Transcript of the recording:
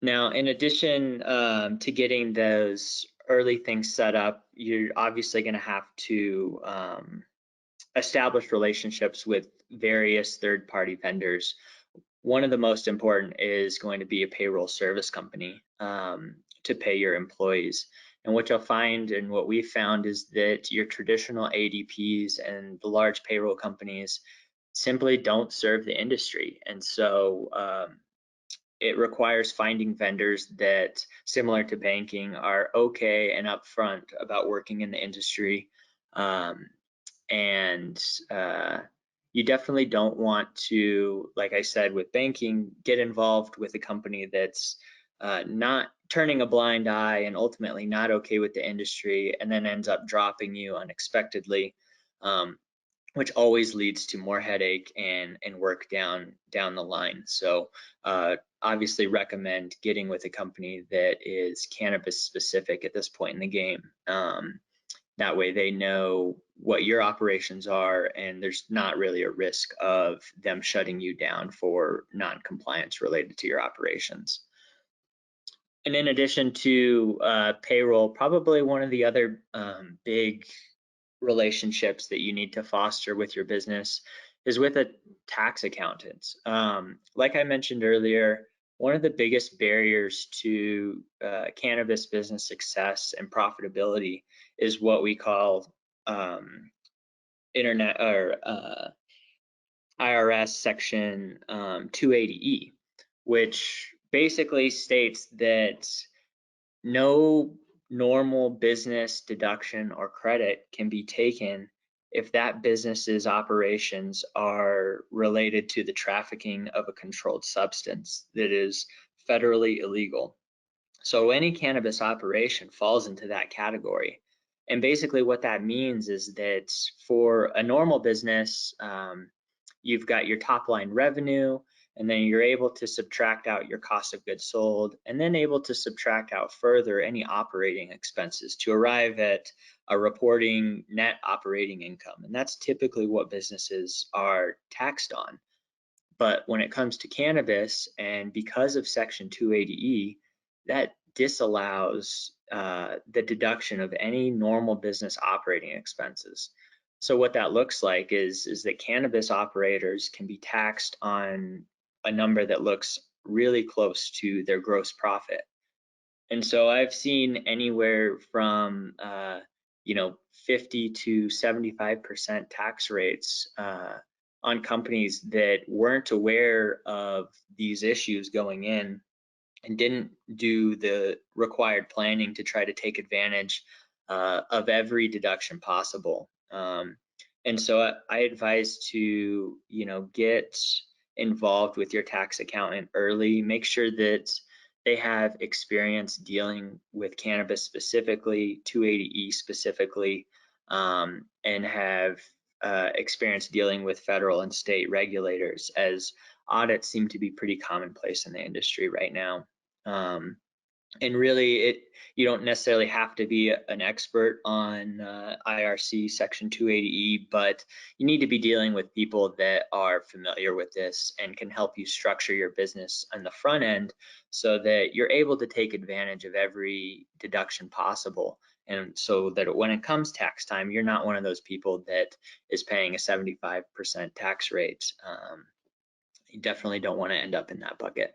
Now, in addition to getting those early things set up, you're obviously going to have to establish relationships with various third-party vendors. One of the most important is going to be a payroll service company to pay your employees. And what you'll find and what we've found is that your traditional ADPs and the large payroll companies simply don't serve the industry. And so it requires finding vendors that, similar to banking, are okay and upfront about working in the industry. And you definitely don't want to, like I said, with banking, get involved with a company that's not turning a blind eye and ultimately not okay with the industry and then ends up dropping you unexpectedly, which always leads to more headache and work down the line. So obviously recommend getting with a company that is cannabis specific at this point in the game. That way they know what your operations are and there's not really a risk of them shutting you down for non-compliance related to your operations. And in addition to payroll, probably one of the other big relationships that you need to foster with your business is with a tax accountant. Like I mentioned earlier, one of the biggest barriers to cannabis business success and profitability is what we call internet or IRS section 280E, which basically states that no normal business deduction or credit can be taken if that business's operations are related to the trafficking of a controlled substance that is federally illegal. So any cannabis operation falls into that category. And basically what that means is that for a normal business, you've got your top line revenue, and then you're able to subtract out your cost of goods sold, and then able to subtract out further any operating expenses to arrive at a reporting net operating income. And that's typically what businesses are taxed on. But when it comes to cannabis, and because of Section 280E, that disallows the deduction of any normal business operating expenses. So what that looks like is that cannabis operators can be taxed on a number that looks really close to their gross profit. And so I've seen anywhere from 50 to 75% tax rates on companies that weren't aware of these issues going in and didn't do the required planning to try to take advantage of every deduction possible. And so I advise to, get involved with your tax accountant early. Make sure that they have experience dealing with cannabis specifically, 280E specifically, and have experience dealing with federal and state regulators, as audits seem to be pretty commonplace in the industry right now. And really, you don't necessarily have to be an expert on IRC Section 280E, but you need to be dealing with people that are familiar with this and can help you structure your business on the front end so that you're able to take advantage of every deduction possible. And so that when it comes tax time, you're not one of those people that is paying a 75% tax rate. You definitely don't want to end up in that bucket.